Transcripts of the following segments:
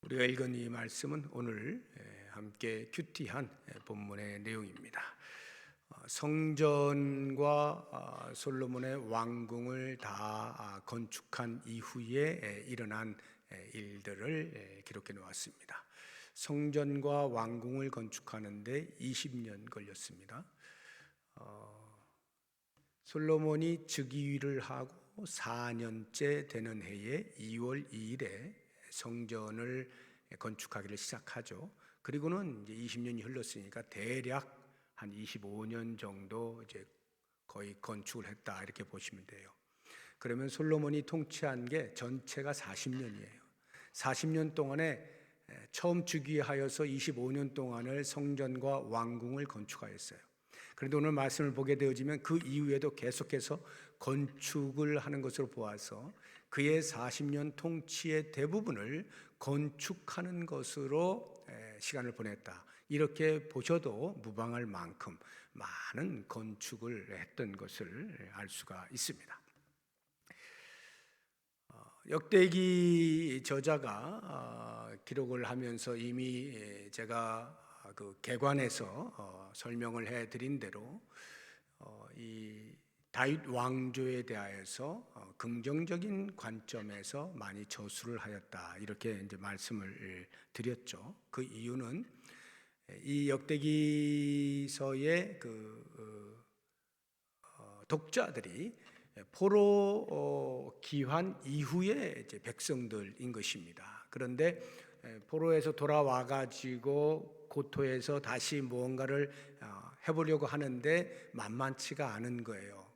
우리가 읽은 이 말씀은 오늘 함께 큐티한 본문의 내용입니다. 성전과 솔로몬의 왕궁을 다 건축한 이후에 일어난 일들을 기록해 놓았습니다. 성전과 왕궁을 건축하는데 20년 걸렸습니다. 솔로몬이 즉위를 하고 4년째 되는 해에 2월 2일에 성전을 건축하기를 시작하죠. 그리고는 이제 20년이 흘렀으니까 대략 한 25년 정도 이제 거의 건축을 했다 이렇게 보시면 돼요. 그러면 솔로몬이 통치한 게 전체가 40년이에요. 40년 동안에 처음 즉위하여서 25년 동안을 성전과 왕궁을 건축하였어요. 그런데 오늘 말씀을 보게 되어지면 그 이후에도 계속해서 건축을 하는 것으로 보아서 그의 40년 통치의 대부분을 건축하는 것으로 시간을 보냈다. 이렇게 보셔도 무방할 만큼 많은 건축을 했던 것을 알 수가 있습니다. 역대기 저자가 기록을 하면서 이미 제가 그 개관에서 설명을 해드린 대로 이 다윗 왕조에 대하여서 긍정적인 관점에서 많이 저술을 하였다 이렇게 이제 말씀을 드렸죠. 그 이유는 이 역대기서의 그 독자들이 포로 귀환 이후의 이제 백성들인 것입니다. 그런데 포로에서 돌아와 가지고 고토에서 다시 무언가를 해보려고 하는데 만만치가 않은 거예요.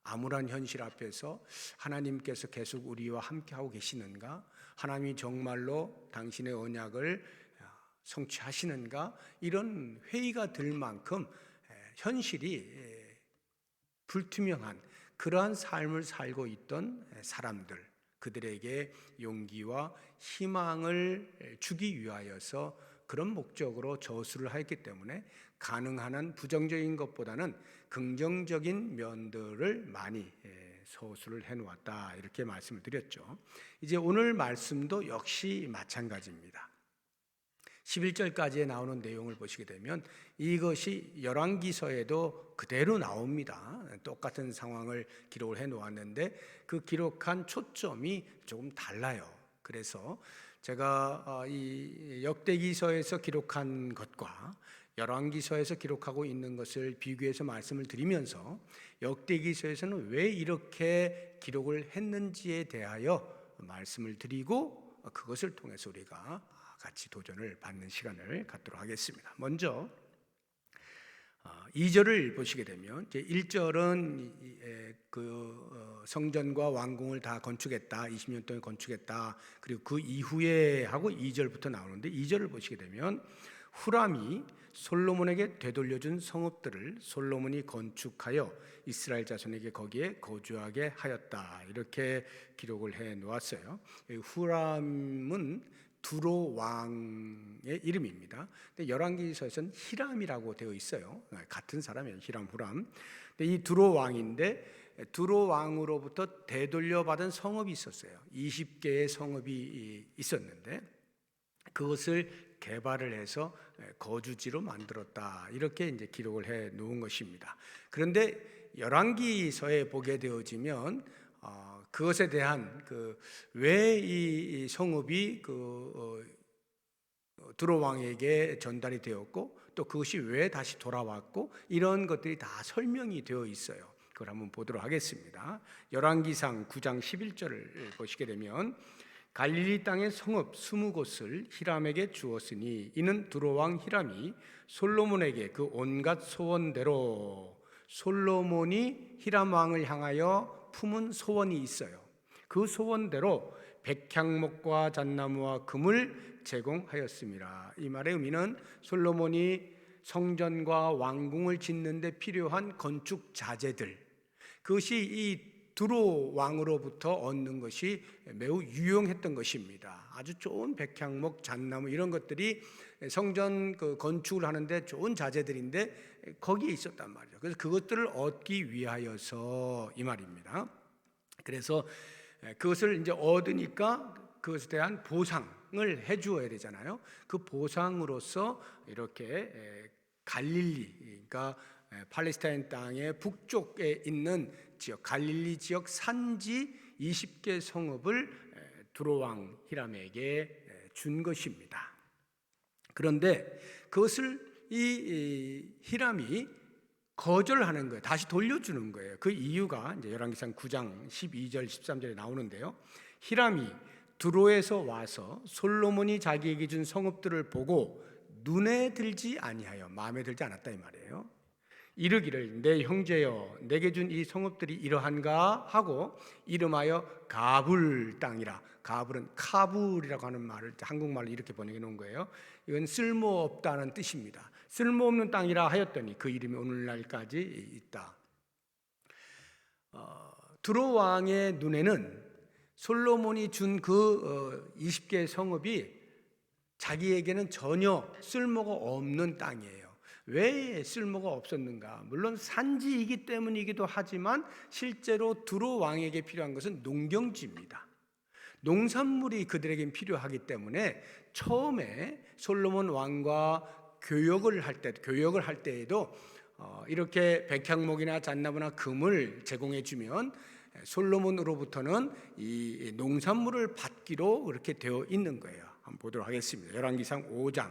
암울한 현실 앞에서 하나님께서 계속 우리와 함께하고 계시는가? 하나님이 정말로 당신의 언약을 성취하시는가? 이런 회의가 들 만큼 현실이 불투명한 그러한 삶을 살고 있던 사람들, 그들에게 용기와 희망을 주기 위하여서 그런 목적으로 저술을 했기 때문에 가능한 한 부정적인 것보다는 긍정적인 면들을 많이 서술을 해놓았다 이렇게 말씀을 드렸죠. 이제 오늘 말씀도 역시 마찬가지입니다. 11절까지에 나오는 내용을 보시게 되면 이것이 열왕기서에도 그대로 나옵니다. 똑같은 상황을 기록을 해놓았는데 그 기록한 초점이 조금 달라요. 그래서 제가 이 역대기서에서 기록한 것과 열왕기서에서 기록하고 있는 것을 비교해서 말씀을 드리면서 역대기서에서는 왜 이렇게 기록을 했는지에 대하여 말씀을 드리고 그것을 통해서 우리가 같이 도전을 받는 시간을 갖도록 하겠습니다. 먼저 2절을 보시게 되면 1절은 그 성전과 왕궁을 다 건축했다. 20년 동안 건축했다. 그리고 그 이후에 하고 2절부터 나오는데 2절을 보시게 되면 후람이 솔로몬에게 되돌려준 성읍들을 솔로몬이 건축하여 이스라엘 자손에게 거기에 거주하게 하였다. 이렇게 기록을 해 놓았어요. 후람은 두로 왕의 이름입니다. 근데 열왕기서에서는 히람이라고 되어 있어요. 같은 사람이에요. 히람, 후람. 근데 이 두로 왕인데 두로 왕으로부터 되돌려받은 성읍이 있었어요. 20개의 성읍이 있었는데 그것을 개발을 해서 거주지로 만들었다. 이렇게 이제 기록을 해 놓은 것입니다. 그런데 열왕기서에 보게 되어지면 그것에 대한 왜 이 성읍이 두로 왕에게 전달이 되었고 또 그것이 왜 다시 돌아왔고 이런 것들이 다 설명이 되어 있어요. 그걸 한번 보도록 하겠습니다. 열왕기상 9장 11절을 보시게 되면 갈릴리 땅의 성읍 20곳을 히람에게 주었으니 이는 두로 왕 히람이 솔로몬에게 그 온갖 소원대로 솔로몬이 히람 왕을 향하여 품은 소원이 있어요. 그 소원대로 백향목과 잣나무와 금을 제공하였습니다. 이 말의 의미는 솔로몬이 성전과 왕궁을 짓는데 필요한 건축 자재들, 그것이 이 두로 왕으로부터 얻는 것이 매우 유용했던 것입니다. 아주 좋은 백향목, 잣나무 이런 것들이 성전 건축을 하는데 좋은 자재들인데 거기에 있었단 말이죠. 그래서 그것들을 얻기 위하여서 이 말입니다. 그래서 그것을 이제 얻으니까 그것에 대한 보상, 보상을 해주어야 되잖아요. 그 보상으로서 이렇게 갈릴리, 그러니까 팔레스타인 땅의 북쪽에 있는 지역, 갈릴리 지역 산지 20개 성읍을 두로왕 히람에게 준 것입니다. 그런데 그것을 이 히람이 거절하는 거예요. 다시 돌려주는 거예요. 그 이유가 이제 열왕기상 9장 12절 13절에 나오는데요. 히람이 두로에서 와서 솔로몬이 자기에게 준 성읍들을 보고 눈에 들지 아니하여, 마음에 들지 않았다 이 말이에요. 이르기를 내 형제여 내게 준 이 성읍들이 이러한가 하고 이름하여 가불 땅이라. 가불은 카불이라고 하는 말을 한국말로 이렇게 번역해 놓은 거예요. 이건 쓸모없다는 뜻입니다. 쓸모없는 땅이라 하였더니 그 이름이 오늘날까지 있다. 두로 왕의 눈에는 솔로몬이 준 그 20개의 성읍이 자기에게는 전혀 쓸모가 없는 땅이에요. 왜 쓸모가 없었는가? 물론 산지이기 때문이기도 하지만 실제로 두로 왕에게 필요한 것은 농경지입니다. 농산물이 그들에겐 필요하기 때문에 처음에 솔로몬 왕과 교역을 할 때에도 이렇게 백향목이나 잣나무나 금을 제공해 주면 솔로몬으로부터는 이 농산물을 받기로 그렇게 되어 있는 거예요. 한번 보도록 하겠습니다. 열왕기상 5장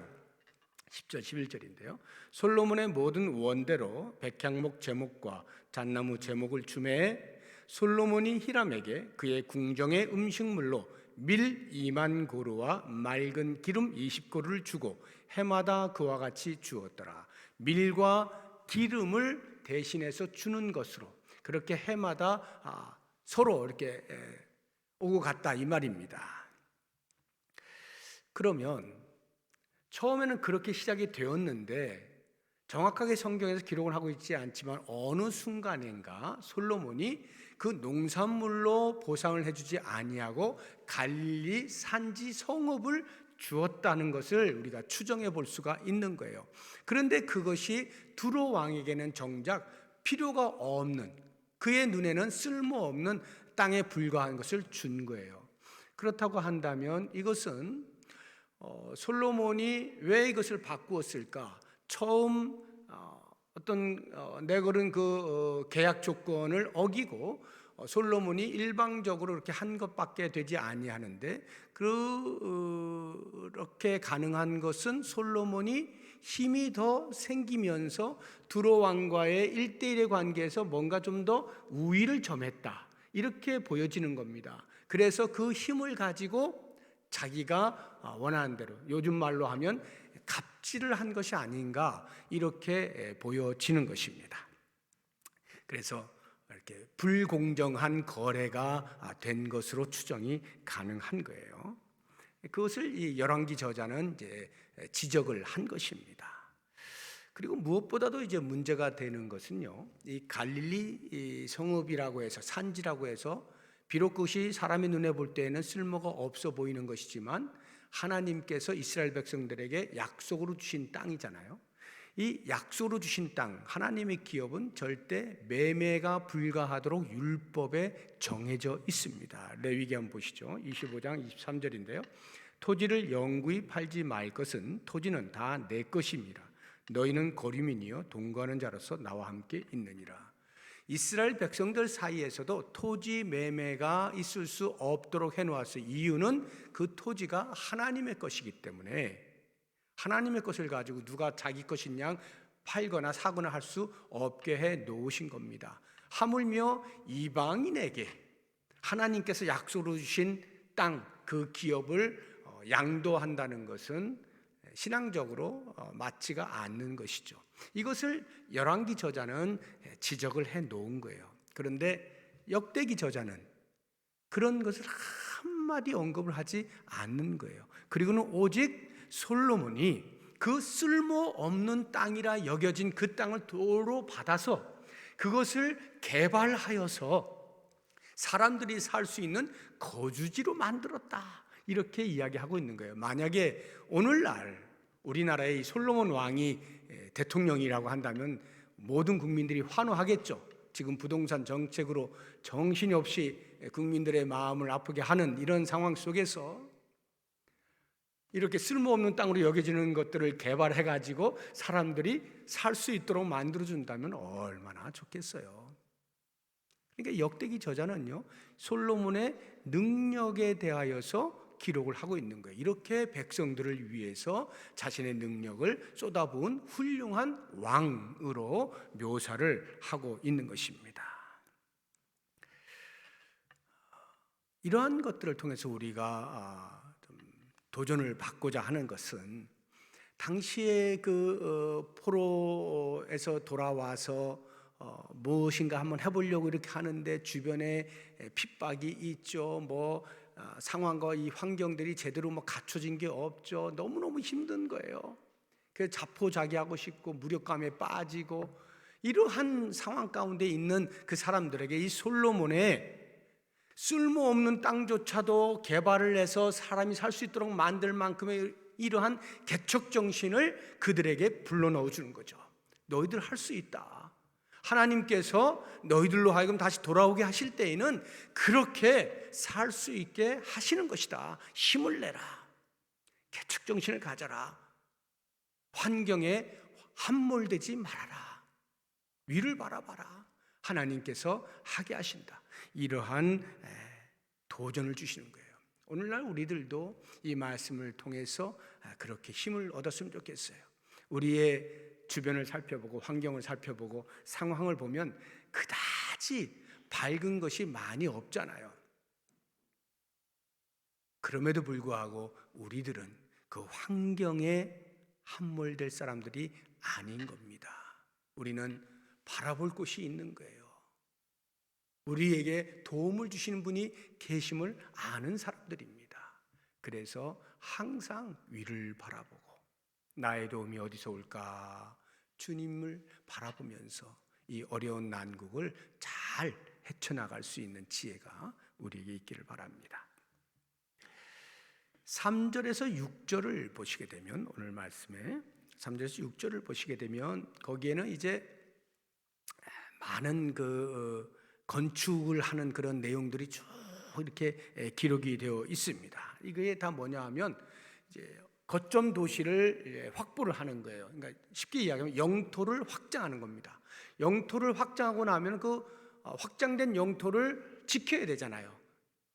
10절 11절인데요. 솔로몬의 모든 원대로 백향목 제목과 잣나무 제목을 주매 솔로몬이 히람에게 그의 궁정의 음식물로 밀 2만 고루와 맑은 기름 20고루를 주고 해마다 그와 같이 주었더라. 밀과 기름을 대신해서 주는 것으로 그렇게 해마다 서로 이렇게 오고 갔다 이 말입니다. 그러면 처음에는 그렇게 시작이 되었는데 정확하게 성경에서 기록을 하고 있지 않지만 어느 순간인가 솔로몬이 그 농산물로 보상을 해주지 아니하고 갈릴리 산지 성읍을 주었다는 것을 우리가 추정해 볼 수가 있는 거예요. 그런데 그것이 두로 왕에게는 정작 필요가 없는, 그의 눈에는 쓸모없는 땅에 불과한 것을 준 거예요. 그렇다고 한다면 이것은 솔로몬이 왜 이것을 바꾸었을까? 처음 어떤 내걸은 그 계약 조건을 어기고 솔로몬이 일방적으로 이렇게 한 것밖에 되지 아니하는데 그렇게 가능한 것은 솔로몬이 힘이 더 생기면서 두로 왕과의 1대1의 관계에서 뭔가 좀 더 우위를 점했다 이렇게 보여지는 겁니다. 그래서 그 힘을 가지고 자기가 원하는 대로 요즘 말로 하면 갑질을 한 것이 아닌가 이렇게 보여지는 것입니다. 그래서 이렇게 불공정한 거래가 된 것으로 추정이 가능한 거예요. 그것을 이 열왕기 저자는 이제 지적을 한 것입니다. 그리고 무엇보다도 이제 문제가 되는 것은요, 이 갈릴리 성읍이라고 해서 산지라고 해서 비록 그것이 사람의 눈에 볼 때에는 쓸모가 없어 보이는 것이지만 하나님께서 이스라엘 백성들에게 약속으로 주신 땅이잖아요. 이 약속으로 주신 땅, 하나님의 기업은 절대 매매가 불가하도록 율법에 정해져 있습니다. 레위기 한번 보시죠. 25장 23절인데요. 토지를 영구히 팔지 말 것은 토지는 다 내 것입니다. 너희는 거류민이요 동거하는 자로서 나와 함께 있느니라. 이스라엘 백성들 사이에서도 토지 매매가 있을 수 없도록 해놓았어요. 이유는 그 토지가 하나님의 것이기 때문에 하나님의 것을 가지고 누가 자기 것인 양 팔거나 사거나 할 수 없게 해 놓으신 겁니다. 하물며 이방인에게 하나님께서 약속으로 주신 땅, 그 기업을 양도한다는 것은 신앙적으로 맞지가 않는 것이죠. 이것을 열왕기 저자는 지적을 해 놓은 거예요. 그런데 역대기 저자는 그런 것을 한마디 언급을 하지 않는 거예요. 그리고는 오직 솔로몬이 그 쓸모없는 땅이라 여겨진 그 땅을 도로 받아서 그것을 개발하여서 사람들이 살 수 있는 거주지로 만들었다 이렇게 이야기하고 있는 거예요. 만약에 오늘날 우리나라의 솔로몬 왕이 대통령이라고 한다면 모든 국민들이 환호하겠죠. 지금 부동산 정책으로 정신이 없이 국민들의 마음을 아프게 하는 이런 상황 속에서 이렇게 쓸모없는 땅으로 여겨지는 것들을 개발해 가지고 사람들이 살 수 있도록 만들어 준다면 얼마나 좋겠어요. 그러니까 역대기 저자는요, 솔로몬의 능력에 대하여서 기록을 하고 있는 거예요. 이렇게 백성들을 위해서 자신의 능력을 쏟아부은 훌륭한 왕으로 묘사를 하고 있는 것입니다. 이러한 것들을 통해서 우리가 좀 도전을 받고자 하는 것은, 당시에 그 포로에서 돌아와서 무엇인가 한번 해보려고 이렇게 하는데 주변에 핍박이 있죠. 상황과 이 환경들이 제대로 갖춰진 게 없죠. 너무너무 힘든 거예요. 그래서 자포자기하고 싶고 무력감에 빠지고, 이러한 상황 가운데 있는 그 사람들에게 이 솔로몬의 쓸모없는 땅조차도 개발을 해서 사람이 살 수 있도록 만들 만큼의 이러한 개척 정신을 그들에게 불러넣어 주는 거죠. 너희들 할 수 있다. 하나님께서 너희들로 하여금 다시 돌아오게 하실 때에는 그렇게 살 수 있게 하시는 것이다. 힘을 내라. 개척 정신을 가져라. 환경에 함몰되지 말아라. 위를 바라봐라. 하나님께서 하게 하신다. 이러한 도전을 주시는 거예요. 오늘날 우리들도 이 말씀을 통해서 그렇게 힘을 얻었으면 좋겠어요. 우리의 주변을 살펴보고 환경을 살펴보고 상황을 보면 그다지 밝은 것이 많이 없잖아요. 그럼에도 불구하고 우리들은 그 환경에 함몰될 사람들이 아닌 겁니다. 우리는 바라볼 곳이 있는 거예요. 우리에게 도움을 주시는 분이 계심을 아는 사람들입니다. 그래서 항상 위를 바라보고 나의 도움이 어디서 올까? 주님을 바라보면서 이 어려운 난국을 잘 헤쳐나갈 수 있는 지혜가 우리에게 있기를 바랍니다. 3절에서 6절을 보시게 되면, 오늘 말씀에 3절에서 6절을 보시게 되면 거기에는 이제 많은 건축을 하는 그런 내용들이 쭉 이렇게 기록이 되어 있습니다. 이게 다 뭐냐 하면 이제 거점 도시를 확보를 하는 거예요. 그러니까 쉽게 이야기하면 영토를 확장하는 겁니다. 영토를 확장하고 나면 그 확장된 영토를 지켜야 되잖아요.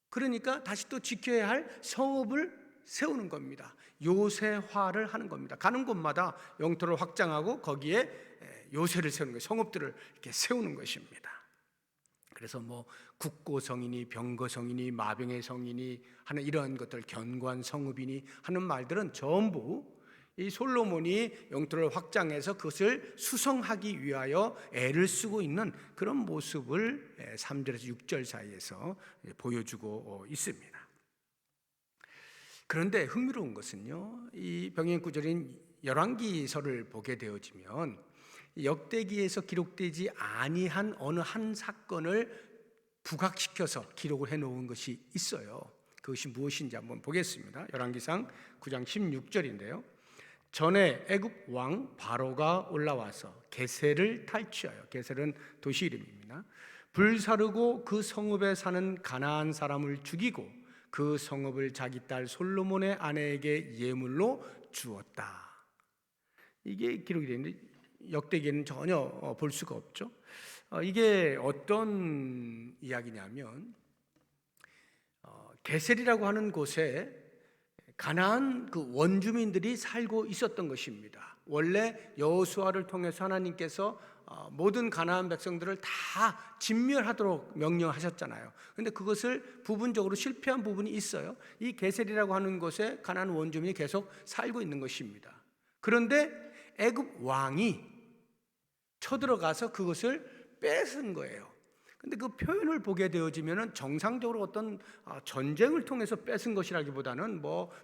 그러니까 다시 또 지켜야 할 성읍을 세우는 겁니다. 요새화를 하는 겁니다. 가는 곳마다 영토를 확장하고 거기에 요새를 세우는 거예요. 성읍들을 이렇게 세우는 것입니다. 그래서 국고성이니 병거성이니 마병의 성이니 하는 이러한 것들, 견고한 성읍이니 하는 말들은 전부 이 솔로몬이 영토를 확장해서 그것을 수성하기 위하여 애를 쓰고 있는 그런 모습을 3절에서 6절 사이에서 보여주고 있습니다. 그런데 흥미로운 것은요, 이 병행 구절인 열왕기서를 보게 되어지면 역대기에서 기록되지 아니한 어느 한 사건을 부각시켜서 기록을 해놓은 것이 있어요. 그것이 무엇인지 한번 보겠습니다. 열왕기상 9장 16절인데요. 전에 애굽 왕 바로가 올라와서 게셀을 탈취하여, 게셀은 도시 이름입니다. 불사르고 그 성읍에 사는 가나안 사람을 죽이고 그 성읍을 자기 딸 솔로몬의 아내에게 예물로 주었다. 이게 기록이 되어 있는데 역대기에는 전혀 볼 수가 없죠. 이게 어떤 이야기냐면 게셀이라고 하는 곳에 가나안 그 원주민들이 살고 있었던 것입니다. 원래 여호수아를 통해서 하나님께서 모든 가나안 백성들을 다 진멸하도록 명령하셨잖아요. 그런데 그것을 부분적으로 실패한 부분이 있어요. 이 게셀이라고 하는 곳에 가나안 원주민이 계속 살고 있는 것입니다. 그런데 애굽 왕이 쳐들어가서 그것을 뺏은 거예요. 근데 그 표현을 보게 되어지면은 정상적으로 어떤 전쟁을 통해서 뺏은 것이라기보다는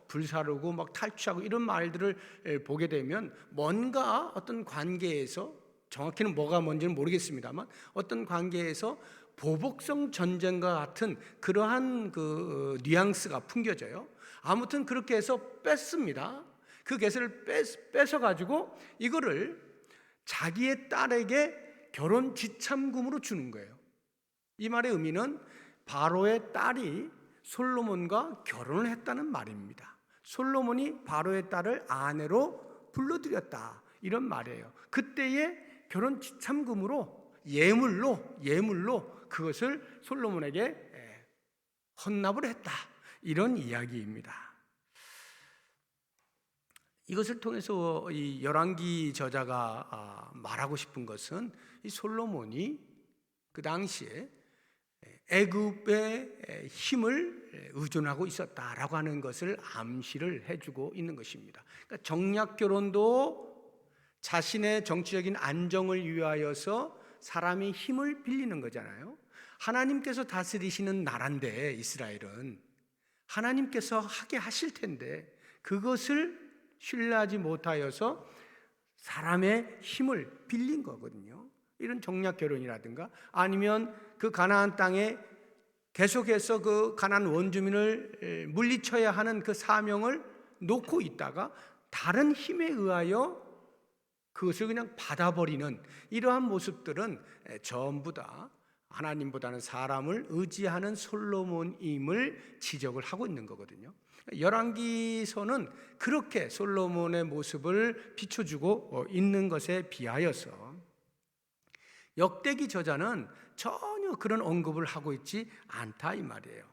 불사르고 탈취하고 이런 말들을 보게 되면 뭔가 어떤 관계에서, 정확히는 뭐가 뭔지는 모르겠습니다만 어떤 관계에서 보복성 전쟁과 같은 그러한 그 뉘앙스가 풍겨져요. 아무튼 그렇게 해서 뺐습니다. 그 게셀을 뺏어가지고 이거를 자기의 딸에게 결혼 지참금으로 주는 거예요. 이 말의 의미는 바로의 딸이 솔로몬과 결혼을 했다는 말입니다. 솔로몬이 바로의 딸을 아내로 불러들였다, 이런 말이에요. 그때의 결혼 지참금으로 예물로 그것을 솔로몬에게 헌납을 했다, 이런 이야기입니다. 이것을 통해서 이 열왕기 저자가 말하고 싶은 것은 이 솔로몬이 그 당시에 애굽의 힘을 의존하고 있었다라고 하는 것을 암시를 해주고 있는 것입니다. 그러니까 정략 결혼도 자신의 정치적인 안정을 위하여서 사람이 힘을 빌리는 거잖아요. 하나님께서 다스리시는 나라인데, 이스라엘은 하나님께서 하게 하실 텐데 그것을 신뢰하지 못하여서 사람의 힘을 빌린 거거든요. 이런 정략 결혼이라든가, 아니면 그 가나안 땅에 계속해서 그 가나안 원주민을 물리쳐야 하는 그 사명을 놓고 있다가 다른 힘에 의하여 그것을 그냥 받아버리는 이러한 모습들은 전부 다 하나님보다는 사람을 의지하는 솔로몬임을 지적을 하고 있는 거거든요. 열왕기서는 그렇게 솔로몬의 모습을 비춰주고 있는 것에 비하여서 역대기 저자는 전혀 그런 언급을 하고 있지 않다, 이 말이에요.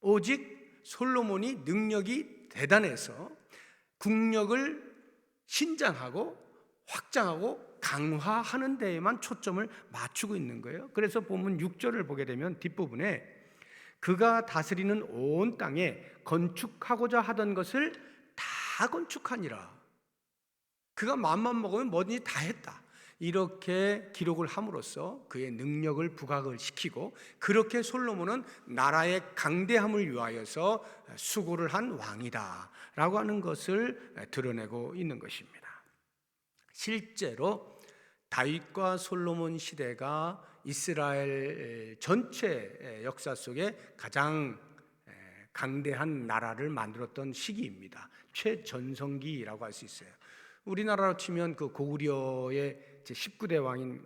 오직 솔로몬이 능력이 대단해서 국력을 신장하고 확장하고 강화하는 데에만 초점을 맞추고 있는 거예요. 그래서 본문 6절을 보게 되면 뒷부분에 그가 다스리는 온 땅에 건축하고자 하던 것을 다 건축하니라. 그가 맘만 먹으면 뭐든지 다 했다, 이렇게 기록을 함으로써 그의 능력을 부각을 시키고, 그렇게 솔로몬은 나라의 강대함을 위하여서 수고를 한 왕이다 라고 하는 것을 드러내고 있는 것입니다. 실제로 다윗과 솔로몬 시대가 이스라엘 전체 역사 속에 가장 강대한 나라를 만들었던 시기입니다. 최전성기라고 할 수 있어요. 우리나라로 치면 그 고구려의 19대 왕인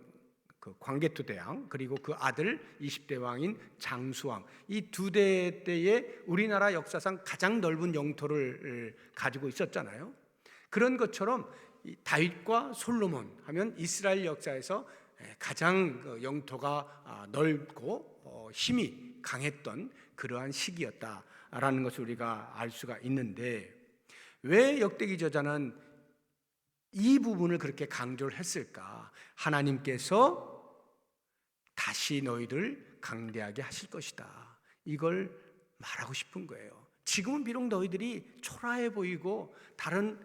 그 광개토 대왕, 그리고 그 아들 20대 왕인 장수왕, 이 두 대 때에 우리나라 역사상 가장 넓은 영토를 가지고 있었잖아요. 그런 것처럼 다윗과 솔로몬 하면 이스라엘 역사에서 가장 영토가 넓고 힘이 강했던 그러한 시기였다라는 것을 우리가 알 수가 있는데, 왜 역대기 저자는 이 부분을 그렇게 강조를 했을까? 하나님께서 다시 너희들 강대하게 하실 것이다, 이걸 말하고 싶은 거예요. 지금은 비록 너희들이 초라해 보이고 다른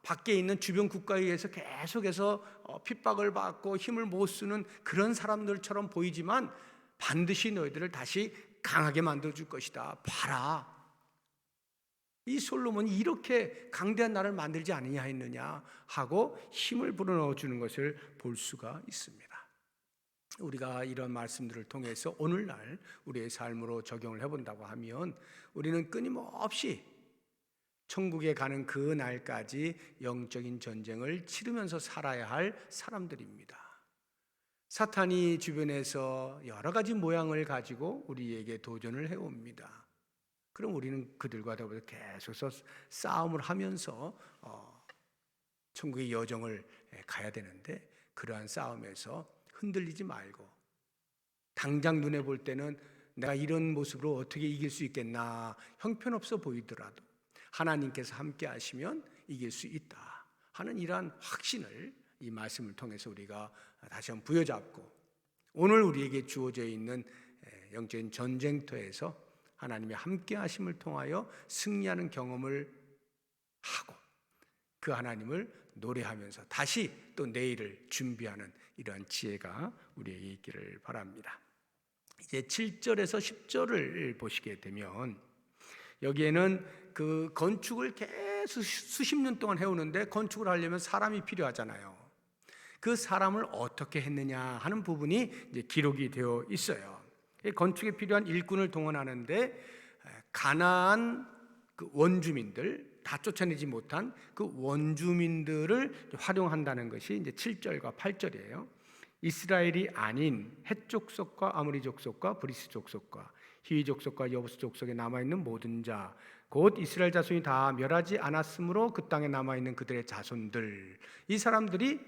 밖에 있는 주변 국가에 의해서 계속해서 핍박을 받고 힘을 못 쓰는 그런 사람들처럼 보이지만 반드시 너희들을 다시 강하게 만들어줄 것이다. 봐라, 이 솔로몬이 이렇게 강대한 나라를 만들지 않느냐 했느냐 하고 힘을 불어넣어 주는 것을 볼 수가 있습니다. 우리가 이런 말씀들을 통해서 오늘날 우리의 삶으로 적용을 해본다고 하면 우리는 끊임없이 천국에 가는 그 날까지 영적인 전쟁을 치르면서 살아야 할 사람들입니다. 사탄이 주변에서 여러 가지 모양을 가지고 우리에게 도전을 해옵니다. 그럼 우리는 그들과 더불어 계속해서 싸움을 하면서 천국의 여정을 가야 되는데, 그러한 싸움에서 흔들리지 말고 당장 눈에 볼 때는 내가 이런 모습으로 어떻게 이길 수 있겠나 형편없어 보이더라도 하나님께서 함께 하시면 이길 수 있다 하는 이러한 확신을 이 말씀을 통해서 우리가 다시 한번 부여잡고, 오늘 우리에게 주어져 있는 영적인 전쟁터에서 하나님의 함께 하심을 통하여 승리하는 경험을 하고 그 하나님을 노래하면서 다시 또 내일을 준비하는 이러한 지혜가 우리에게 있기를 바랍니다. 이제 7절에서 10절을 보시게 되면 여기에는 그 건축을 계속 수십 년 동안 해오는데, 건축을 하려면 사람이 필요하잖아요. 그 사람을 어떻게 했느냐 하는 부분이 이제 기록이 되어 있어요. 건축에 필요한 일꾼을 동원하는데 가나안 그 원주민들, 다 쫓아내지 못한 그 원주민들을 활용한다는 것이 이제 7절과 8절이에요. 이스라엘이 아닌 헷 족속과 아모리 족속과 브리스 족속과 히위 족속과 여부스 족속에 남아있는 모든 자 곧 이스라엘 자손이 다 멸하지 않았으므로 그 땅에 남아있는 그들의 자손들, 이 사람들이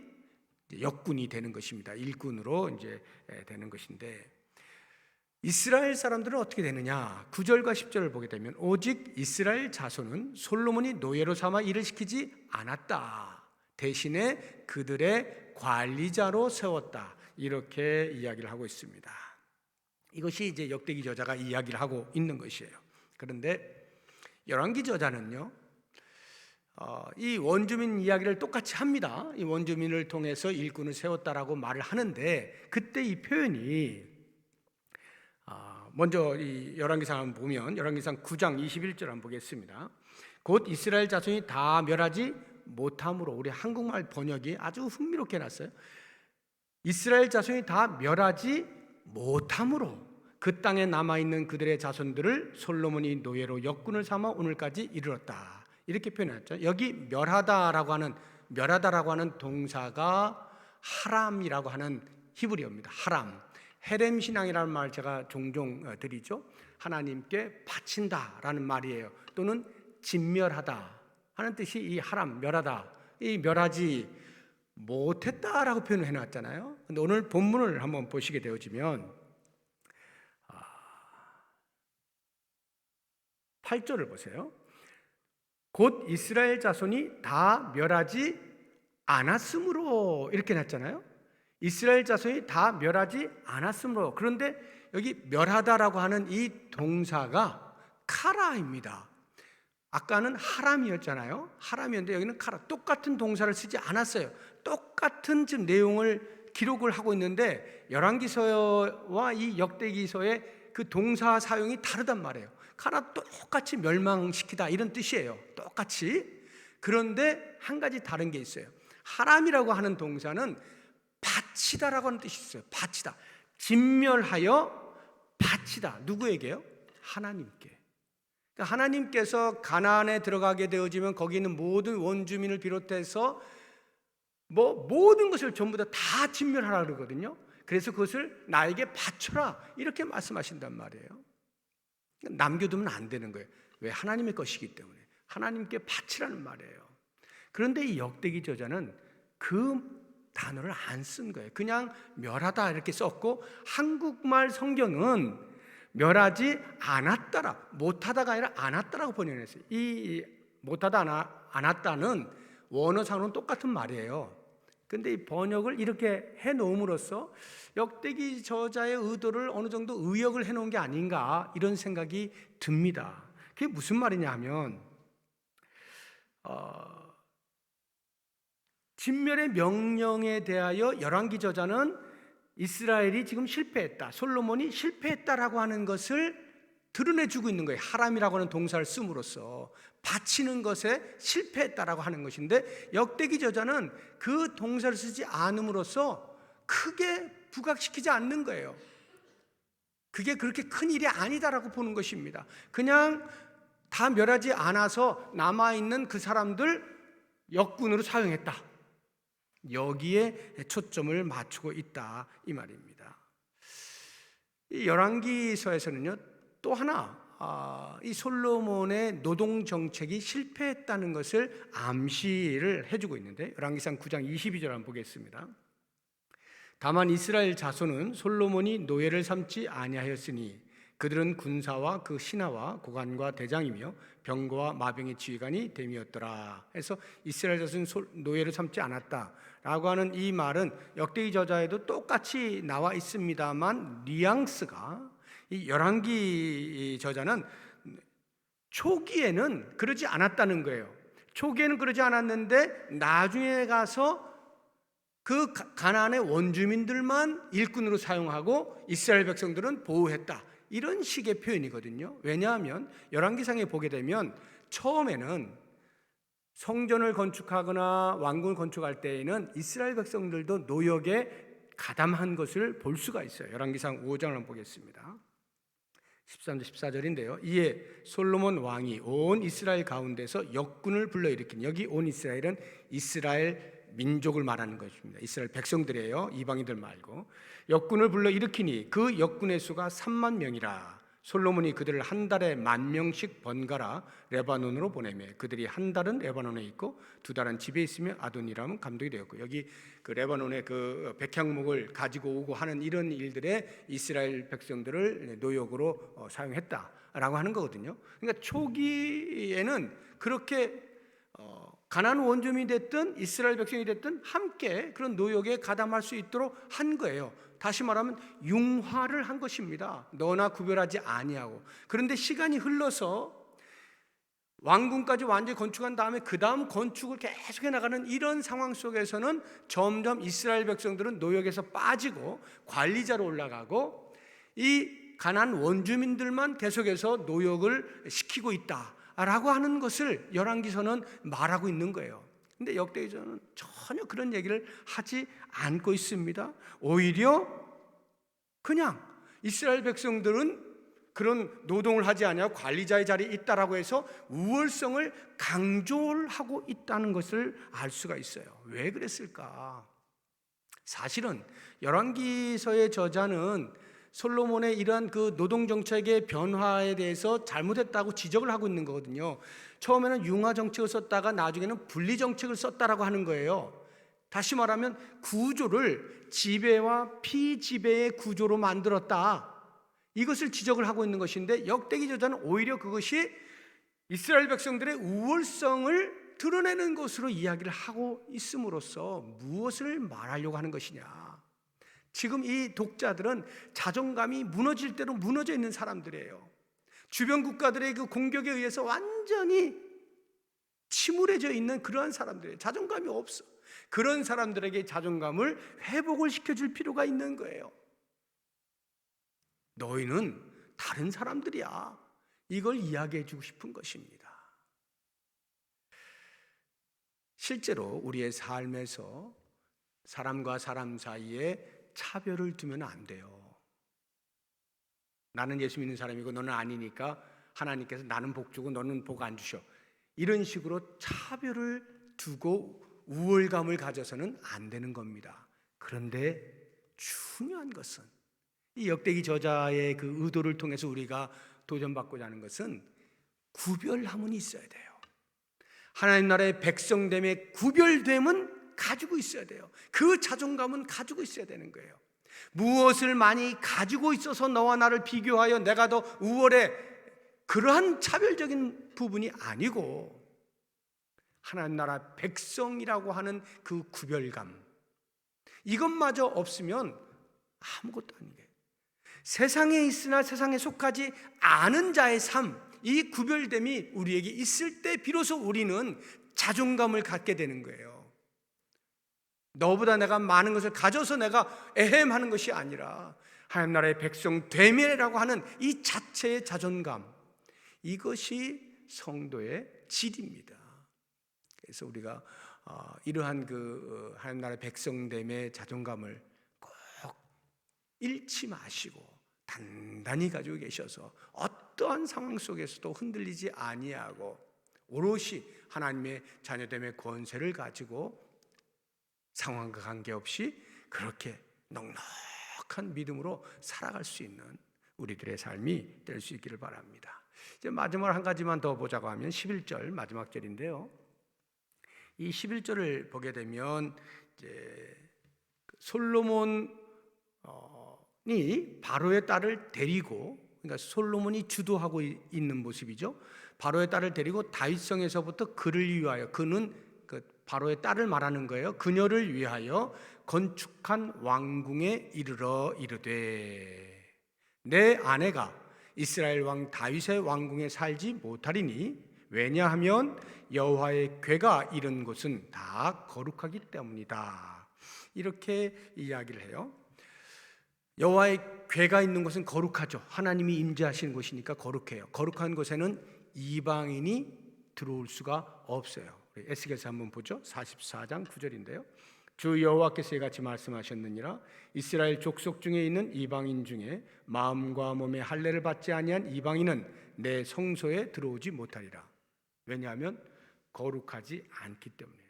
역군이 되는 것입니다. 일군으로 이제 되는 것인데, 이스라엘 사람들은 어떻게 되느냐? 9절과 10절을 보게 되면 오직 이스라엘 자손은 솔로몬이 노예로 삼아 일을 시키지 않았다. 대신에 그들의 관리자로 세웠다. 이렇게 이야기를 하고 있습니다. 이것이 이제 역대기 저자가 이야기를 하고 있는 것이에요. 그런데 열왕기 저자는요, 이 원주민 이야기를 똑같이 합니다. 이 원주민을 통해서 일꾼을 세웠다라고 말을 하는데, 그때 이 표현이 먼저 이 열왕기상 한번 보면 열왕기상 9장 21절 한번 보겠습니다. 곧 이스라엘 자손이 다 멸하지 못함으로, 우리 한국말 번역이 아주 흥미롭게 해놨어요. 이스라엘 자손이 다 멸하지 못함으로 그 땅에 남아있는 그들의 자손들을 솔로몬이 노예로 역군을 삼아 오늘까지 이르렀다. 이렇게 표현했죠. 여기 멸하다라고 하는 동사가 하람이라고 하는 히브리어입니다. 하람. 헤렘 신앙이라는 말 제가 종종 드리죠. 하나님께 바친다라는 말이에요. 또는 진멸하다 하는 뜻이 이 하람, 멸하다. 이 멸하지 못했다라고 표현을 해놨잖아요. 근데 오늘 본문을 한번 보시게 되어지면 8절을 보세요. 곧 이스라엘 자손이 다 멸하지 않았으므로, 이렇게 놨잖아요. 이스라엘 자손이 다 멸하지 않았으므로. 그런데 여기 멸하다라고 하는 이 동사가 카라입니다. 아까는 하람이었잖아요. 하람이었는데 여기는 카라. 똑같은 동사를 쓰지 않았어요. 똑같은 지금 내용을 기록을 하고 있는데 열왕기서와 이 역대기서의 그 동사 사용이 다르단 말이에요. 카라 똑같이 멸망시키다 이런 뜻이에요. 똑같이. 그런데 한 가지 다른 게 있어요. 하람이라고 하는 동사는 바치다라고 하는 뜻이 있어요. 바치다. 진멸하여 바치다. 누구에게요? 하나님께. 그러니까 하나님께서 가나안에 들어가게 되어지면 거기 있는 모든 원주민을 비롯해서 모든 것을 전부 다 진멸하라 그러거든요. 그래서 그것을 나에게 바쳐라 이렇게 말씀하신단 말이에요. 남겨두면 안 되는 거예요. 왜? 하나님의 것이기 때문에 하나님께 바치라는 말이에요. 그런데 이 역대기 저자는 그 단어를 안 쓴 거예요. 그냥 멸하다 이렇게 썼고, 한국말 성경은 멸하지 않았다라, 못하다가 아니라 않았다라고 번역했어요. 이 못하다 않았다는 원어상으로는 똑같은 말이에요. 근데 이 번역을 이렇게 해놓음으로써 역대기 저자의 의도를 어느 정도 의역을 해놓은 게 아닌가 이런 생각이 듭니다. 그게 무슨 말이냐 하면 진멸의 명령에 대하여 열왕기 저자는 이스라엘이 지금 실패했다, 솔로몬이 실패했다라고 하는 것을 드러내주고 있는 거예요. 하람이라고 하는 동사를 씀으로써 바치는 것에 실패했다라고 하는 것인데, 역대기 저자는 그 동사를 쓰지 않음으로써 크게 부각시키지 않는 거예요. 그게 그렇게 큰 일이 아니다라고 보는 것입니다. 그냥 다 멸하지 않아서 남아있는 그 사람들 역군으로 사용했다. 여기에 초점을 맞추고 있다 이 말입니다. 이 열왕기서에서는요, 또 하나 이 솔로몬의 노동 정책이 실패했다는 것을 암시를 해주고 있는데, 열왕기상 9장 22절 한번 보겠습니다. 다만 이스라엘 자손은 솔로몬이 노예를 삼지 아니하였으니 그들은 군사와 그 신하와 고관과 대장이며 병거와 마병의 지휘관이 됨이었더라. 해서 이스라엘 자손은 노예를 삼지 않았다라고 하는 이 말은 역대기 저자에도 똑같이 나와 있습니다만, 뉘앙스가 이 열왕기 저자는 초기에는 그러지 않았다는 거예요. 초기에는 그러지 않았는데 나중에 가서 그 가나안의 원주민들만 일꾼으로 사용하고 이스라엘 백성들은 보호했다, 이런 식의 표현이거든요. 왜냐하면 열왕기상에 보게 되면 처음에는 성전을 건축하거나 왕궁을 건축할 때에는 이스라엘 백성들도 노역에 가담한 것을 볼 수가 있어요. 열왕기상 5장을 한번 보겠습니다. 13절 14절인데요. 이에 솔로몬 왕이 온 이스라엘 가운데서 역군을 불러일으킨, 여기 온 이스라엘은 이스라엘 민족을 말하는 것입니다. 이스라엘 백성들이에요. 이방인들 말고. 역군을 불러 일으키니 그 역군의 수가 3만 명이라. 솔로몬이 그들을 한 달에 10,000명씩 번갈아 레바논으로 보내매 그들이 한 달은 레바논에 있고 두 달은 집에 있으며 아도니람은 감독이 되었고, 여기 그 레바논의 그 백향목을 가지고 오고 하는 이런 일들에 이스라엘 백성들을 노역으로 사용했다라고 하는 거거든요. 그러니까 초기에는 그렇게 가나안 원주민이 됐든 이스라엘 백성이 됐든 함께 그런 노역에 가담할 수 있도록 한 거예요. 다시 말하면 융화를 한 것입니다. 너나 구별하지 아니하고. 그런데 시간이 흘러서 왕궁까지 완전히 건축한 다음에 그 다음 건축을 계속해 나가는 이런 상황 속에서는 점점 이스라엘 백성들은 노역에서 빠지고 관리자로 올라가고 이 가나안 원주민들만 계속해서 노역을 시키고 있다라고 하는 것을 열왕기서는 말하고 있는 거예요. 근데 역대기서는 전혀 그런 얘기를 하지 않고 있습니다. 오히려 그냥 이스라엘 백성들은 그런 노동을 하지 않냐 관리자의 자리에 있다라고 해서 우월성을 강조하고 있다는 것을 알 수가 있어요. 왜 그랬을까? 사실은 열왕기서의 저자는 솔로몬의 이러한 그 노동 정책의 변화에 대해서 잘못했다고 지적을 하고 있는 거거든요. 처음에는 융화 정책을 썼다가 나중에는 분리 정책을 썼다라고 하는 거예요. 다시 말하면 구조를 지배와 피지배의 구조로 만들었다, 이것을 지적을 하고 있는 것인데, 역대기 저자는 오히려 그것이 이스라엘 백성들의 우월성을 드러내는 것으로 이야기를 하고 있음으로써 무엇을 말하려고 하는 것이냐. 지금 이 독자들은 자존감이 무너질 대로 무너져 있는 사람들이에요. 주변 국가들의 그 공격에 의해서 완전히 침울해져 있는 그러한 사람들이에요. 자존감이 없어. 그런 사람들에게 자존감을 회복을 시켜줄 필요가 있는 거예요. 너희는 다른 사람들이야. 이걸 이야기해 주고 싶은 것입니다. 실제로 우리의 삶에서 사람과 사람 사이에 차별을 두면 안 돼요. 나는 예수 믿는 사람이고 너는 아니니까 하나님께서 나는 복 주고 너는 복 안 주셔. 이런 식으로 차별을 두고 우월감을 가져서는 안 되는 겁니다. 그런데 중요한 것은 이 역대기 저자의 그 의도를 통해서 우리가 도전받고자 하는 것은 구별함은 있어야 돼요. 하나님 나라의 백성됨의 구별됨은 가지고 있어야 돼요. 그 자존감은 가지고 있어야 되는 거예요. 무엇을 많이 가지고 있어서 너와 나를 비교하여 내가 더 우월해, 그러한 차별적인 부분이 아니고 하나님 나라 백성이라고 하는 그 구별감, 이것마저 없으면 아무것도 아니에요. 세상에 있으나 세상에 속하지 않은 자의 삶, 이 구별됨이 우리에게 있을 때 비로소 우리는 자존감을 갖게 되는 거예요. 너보다 내가 많은 것을 가져서 내가 에헴하는 것이 아니라 하나님 나라의 백성 되매라고 하는 이 자체의 자존감, 이것이 성도의 질입니다. 그래서 우리가 이러한 그 하나님 나라의 백성됨의 자존감을 꼭 잃지 마시고 단단히 가지고 계셔서 어떠한 상황 속에서도 흔들리지 아니하고 오롯이 하나님의 자녀됨의 권세를 가지고 상황과 관계없이 그렇게 넉넉한 믿음으로 살아갈 수 있는 우리들의 삶이 될 수 있기를 바랍니다. 이제 마지막 한 가지만 더 보자고 하면 11절 마지막 절인데요. 이 11절을 보게 되면 이제 솔로몬이 바로의 딸을 데리고, 그러니까 솔로몬이 주도하고 있는 모습이죠. 바로의 딸을 데리고 다윗성에서부터 그를 위하여, 그는 그 바로의 딸을 말하는 거예요. 그녀를 위하여 건축한 왕궁에 이르러 이르되 내 아내가 이스라엘 왕 다윗의 왕궁에 살지 못하리니 왜냐하면 여호와의 궤가 이른 곳은 다 거룩하기 때문이다. 이렇게 이야기를 해요. 여호와의 궤가 있는 곳은 거룩하죠. 하나님이 임재하시는 곳이니까 거룩해요. 거룩한 곳에는 이방인이 들어올 수가 없어요. 에스겔서 한번 보죠. 44장 9절인데요. 주 여호와께서 이같이 말씀하셨느니라. 이스라엘 족속 중에 있는 이방인 중에 마음과 몸의 할례를 받지 아니한 이방인은 내 성소에 들어오지 못하리라. 왜냐하면 거룩하지 않기 때문이에요.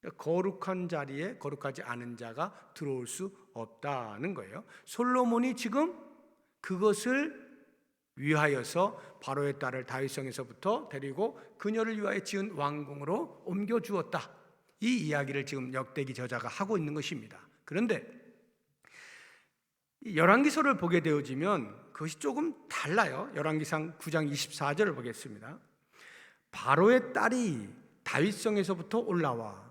그러니까 거룩한 자리에 거룩하지 않은 자가 들어올 수 없다는 거예요. 솔로몬이 지금 그것을 위하여서 바로의 딸을 다윗성에서부터 데리고 그녀를 위하여 지은 왕궁으로 옮겨 주었다. 이 이야기를 지금 역대기 저자가 하고 있는 것입니다. 그런데 열왕기서를 보게 되어지면 그것이 조금 달라요. 열왕기상 9장 24절을 보겠습니다. 바로의 딸이 다윗성에서부터 올라와.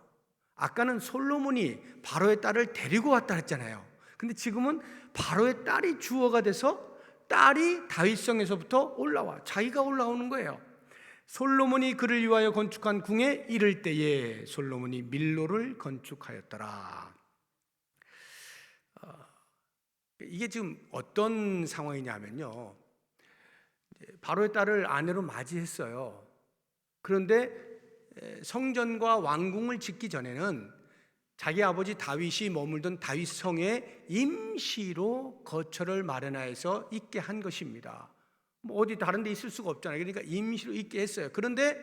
아까는 솔로몬이 바로의 딸을 데리고 왔다 했잖아요. 근데 지금은 바로의 딸이 주어가 돼서 딸이 다윗성에서부터 올라와. 자기가 올라오는 거예요. 솔로몬이 그를 위하여 건축한 궁에 이를 때에 솔로몬이 밀로를 건축하였더라. 이게 지금 어떤 상황이냐면요, 바로의 딸을 아내로 맞이했어요. 그런데 성전과 왕궁을 짓기 전에는 자기 아버지 다윗이 머물던 다윗성에 임시로 거처를 마련하여서 있게 한 것입니다. 뭐 어디 다른 데 있을 수가 없잖아요. 그러니까 임시로 있게 했어요. 그런데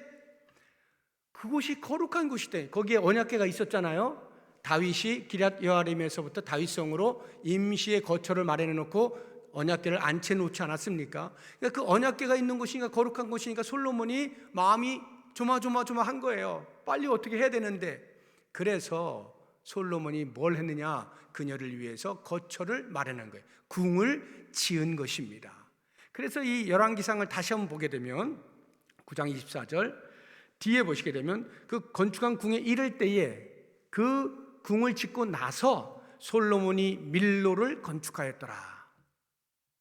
그곳이 거룩한 곳이대. 거기에 언약궤가 있었잖아요. 다윗이 기럇 여아림에서부터 다윗성으로 임시의 거처를 마련해 놓고 언약궤를 안채 놓지 않았습니까? 그러니까 그 언약궤가 있는 곳이니까 거룩한 곳이니까 솔로몬이 마음이 조마조마한 거예요. 빨리 어떻게 해야 되는데. 그래서 솔로몬이 뭘 했느냐? 그녀를 위해서 거처를 마련한 거예요. 궁을 지은 것입니다. 그래서 이 열왕기상을 다시 한번 보게 되면 9장 24절 뒤에 보시게 되면 그 건축한 궁에 이를 때에 그 궁을 짓고 나서 솔로몬이 밀로를 건축하였더라.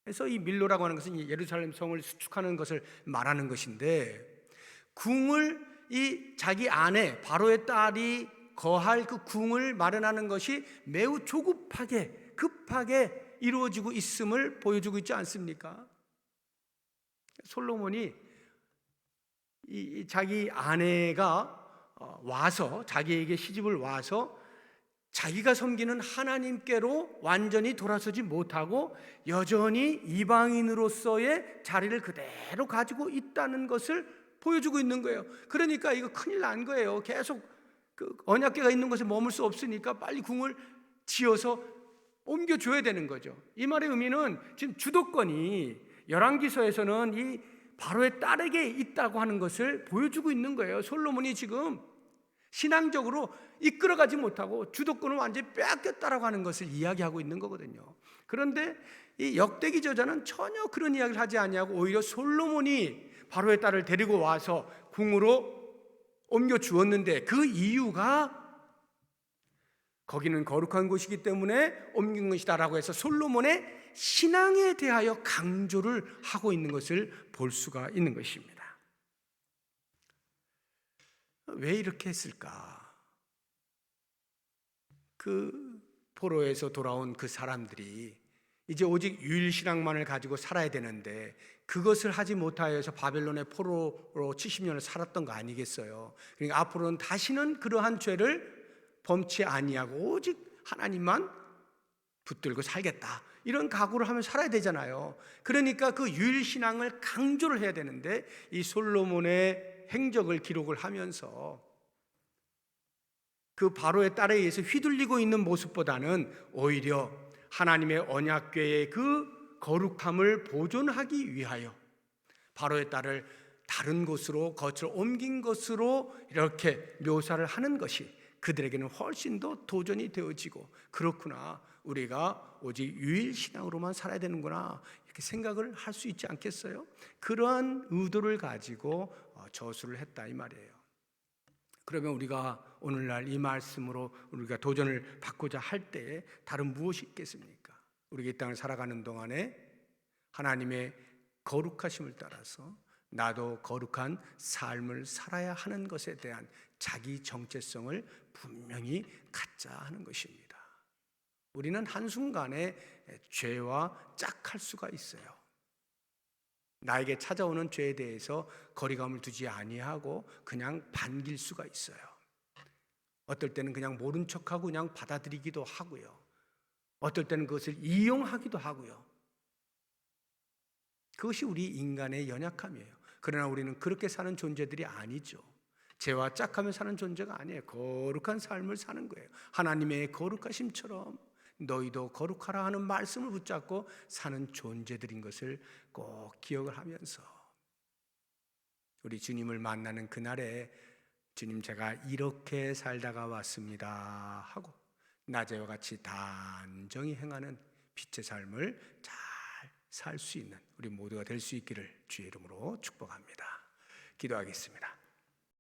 그래서 이 밀로라고 하는 것은 예루살렘 성을 수축하는 것을 말하는 것인데, 궁을 이 자기 아내 바로의 딸이 거할 그 궁을 마련하는 것이 매우 조급하게 급하게 이루어지고 있음을 보여주고 있지 않습니까? 솔로몬이 자기 아내가 와서 자기에게 시집을 와서 자기가 섬기는 하나님께로 완전히 돌아서지 못하고 여전히 이방인으로서의 자리를 그대로 가지고 있다는 것을 보여주고 있는 거예요. 그러니까 이거 큰일 난 거예요. 계속 그 언약궤가 있는 곳에 머물 수 없으니까 빨리 궁을 지어서 옮겨줘야 되는 거죠. 이 말의 의미는 지금 주도권이 열왕기서에서는 이 바로의 딸에게 있다고 하는 것을 보여주고 있는 거예요. 솔로몬이 지금 신앙적으로 이끌어가지 못하고 주도권을 완전히 빼앗겼다라고 하는 것을 이야기하고 있는 거거든요. 그런데 이 역대기 저자는 전혀 그런 이야기를 하지 아니하고 오히려 솔로몬이 바로의 딸을 데리고 와서 궁으로 옮겨 주었는데 그 이유가 거기는 거룩한 곳이기 때문에 옮긴 것이다라고 해서 솔로몬의 신앙에 대하여 강조를 하고 있는 것을 볼 수가 있는 것입니다. 왜 이렇게 했을까? 그 포로에서 돌아온 그 사람들이 이제 오직 유일신앙만을 가지고 살아야 되는데 그것을 하지 못하여서 바벨론의 포로로 70년을 살았던 거 아니겠어요? 그러니까 앞으로는 다시는 그러한 죄를 범치 아니하고 오직 하나님만 붙들고 살겠다, 이런 각오를 하며 살아야 되잖아요. 그러니까 그 유일신앙을 강조를 해야 되는데 이 솔로몬의 행적을 기록을 하면서 그 바로의 딸에 의해서 휘둘리고 있는 모습보다는 오히려 하나님의 언약궤의 그 거룩함을 보존하기 위하여 바로의 딸을 다른 곳으로 거처를 옮긴 것으로 이렇게 묘사를 하는 것이 그들에게는 훨씬 더 도전이 되어지고, 그렇구나, 우리가 오직 유일신앙으로만 살아야 되는구나, 이렇게 생각을 할 수 있지 않겠어요? 그러한 의도를 가지고 저수를 했다 이 말이에요. 그러면 우리가 오늘날 이 말씀으로 우리가 도전을 받고자 할 때에 다른 무엇이 있겠습니까? 우리가 이 땅을 살아가는 동안에 하나님의 거룩하심을 따라서 나도 거룩한 삶을 살아야 하는 것에 대한 자기 정체성을 분명히 갖자 하는 것입니다. 우리는 한순간에 죄와 짝할 수가 있어요. 나에게 찾아오는 죄에 대해서 거리감을 두지 아니하고 그냥 반길 수가 있어요. 어떨 때는 그냥 모른 척하고 그냥 받아들이기도 하고요. 어떨 때는 그것을 이용하기도 하고요. 그것이 우리 인간의 연약함이에요. 그러나 우리는 그렇게 사는 존재들이 아니죠. 죄와 짝하며 사는 존재가 아니에요. 거룩한 삶을 사는 거예요. 하나님의 거룩하심처럼 너희도 거룩하라 하는 말씀을 붙잡고 사는 존재들인 것을 꼭 기억을 하면서 우리 주님을 만나는 그날에 주님 제가 이렇게 살다가 왔습니다 하고 낮에와 같이 단정히 행하는 빛의 삶을 잘 살 수 있는 우리 모두가 될 수 있기를 주의 이름으로 축복합니다. 기도하겠습니다.